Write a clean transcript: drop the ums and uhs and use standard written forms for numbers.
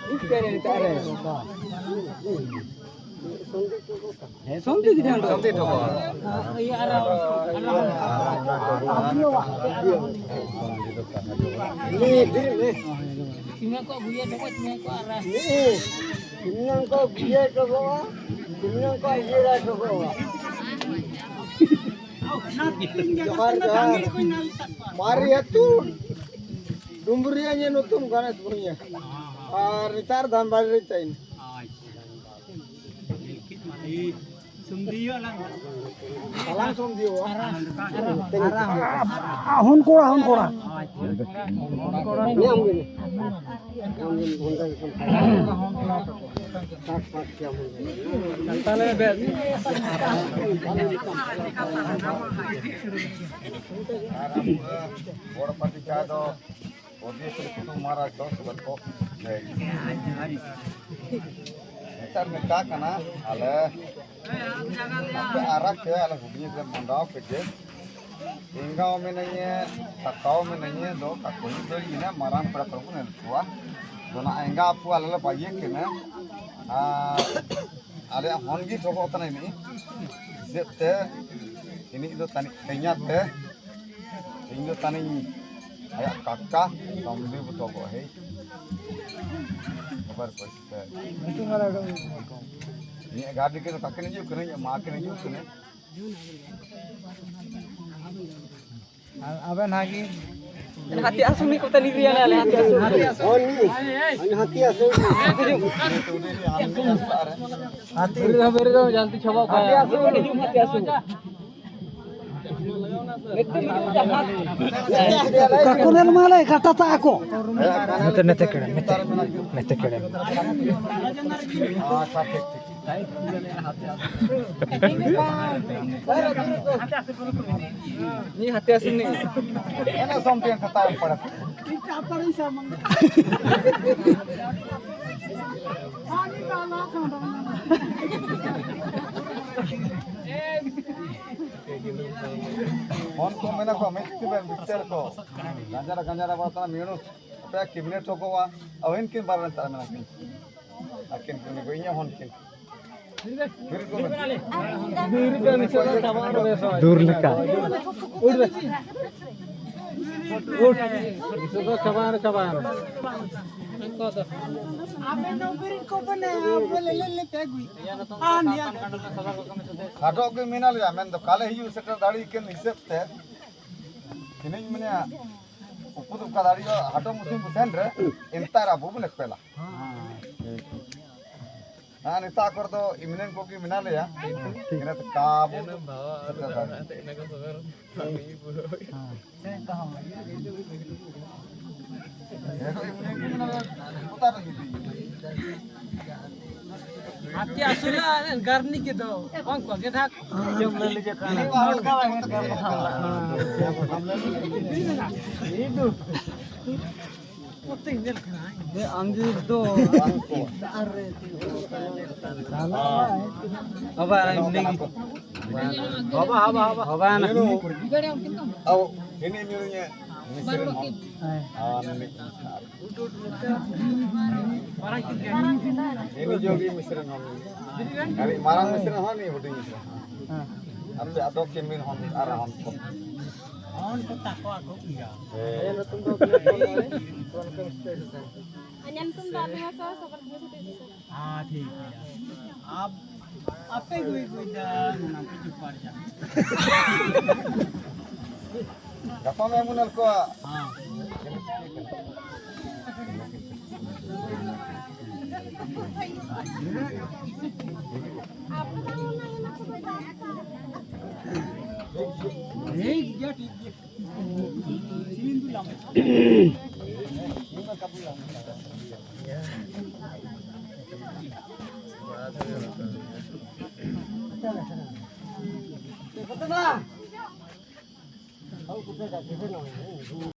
Ikan tak ada. Sonti tidak ada. Sonti tu. Iya arah. Ini. Singa kok buaya dapat singa kok arah. Ini. Singa kok buaya ke bawah. Singa kok buaya ke bawah. Mari itu. Dumbrianya nutum kan sebenarnya. Ritar dan balik ini. Sumdio lang. Alang sumdio. Arang. Ahon kora. Ini am gini. Am gini bunda itu. Sak jam. Tale bet. Bor pati kado. Odie itu marah dos berko. Ntar mereka kana ale arah ke ala hubungi ke mandau kerja hingga omenanya takau omenanya do kakun do ini marang pada perempuan tua dona hingga apu ala pagi kena ale hongi coba tanah ini zete ini itu tani kenyat teh ini tani ayat kakak sambil betul hei kabar pasir itu ngalah dong ini गाड़ी के तो ककने जो कने मां के जो कने अबे Nagi hati asuh ni kota negeri ala hati asuh oh ni hati asuh hati beri jalti coba hati asuh hati asuh kakuner malai kata tak aku nete kere ini hati asuh ni enak sampai yang ketahuan pada apa ini sama Hon ko mena ko mesti ben bitter ko ganjara batana menu apa cabinet ko wa awen kin baran tar mena kin akin kuni ko inya hon kin dur leka ud itu cabar abe no birin ko bane bole le pegui ania khato ke minal ya men to kale hiu setter dadi ken hisab te kini mene upudu ka dadi hato musim busen re entara bubu lek pela nita kor to iminen ko ki minal ya kena to kabu setter hati asulah garni ke do bang ko ke thak jom le leje kana itu poting del kana de anjir do are aba ini aba ini milunya ini jogi misran hon kali marang misran hon ni huding misran ape adok kemin hon arah hon ko ko tako aku iya ayan tum do kon ke station anyan tum da में सा सफर में से ठीक है आप आपे कोई दा नाम पे पड़ जा Gapa memunal ko betul lah.